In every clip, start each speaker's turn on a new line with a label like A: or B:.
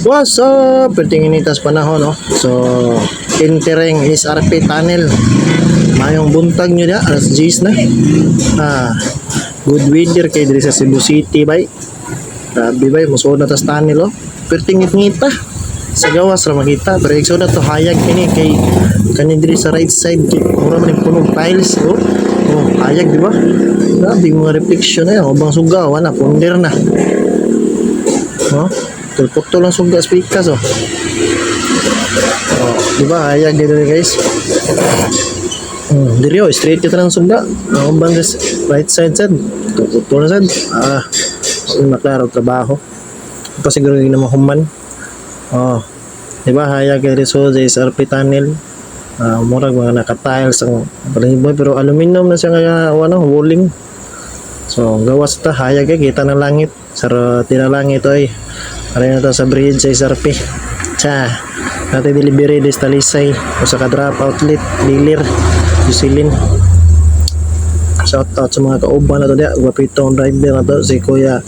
A: What's up? Perting initas panahon, no? So, entering SRP tunnel. Mayong buntag nyo na, alas 10 na. Good weather kay diri sa Cebu City, bay. Grabe, bay. Musuod na tas tunnel, oh. Perting ngita. Sa gawas ra makita. Pero ikso na to, hayag kini kay kanin diri sa right side. Mura man yung punong tiles, oh. Oh, hayag, di ba? Grabe, mga reflection na yan. Obang sugaw, na, punder na. Oh. Tulpot lang suga speakers, oh. Oh, di ba? Hayag dito guys. Diri, oh, straight kita lang suga. Ang bang right side sad. Tulpot na sad. Maklaro trabaho. Pa siguro yung naman human. Oh, di ba? Hayag dito sa SRP tunnel. Murag mga naka-tiles ang paliboy, pero aluminum na siya nga walling. So, gawas ta, hayag kita ng langit. Saro, tinalangit ay. Para na to sa bridge sa SRP. Natin delivery des Talisay o sa ka-drop outlet, dealer, Jusilin. Shout out sa mga kauban na to diya. Guwapitong driver na to, si Kuya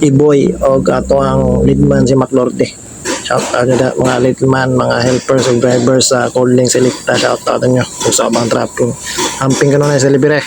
A: Iboy o ato ang leadman si Maclorde. Shout out na mga leadman, mga helpers o drivers sa Colding Selecta. Shout out nyo kung sa abang traffic. Hamping ka na sa libre.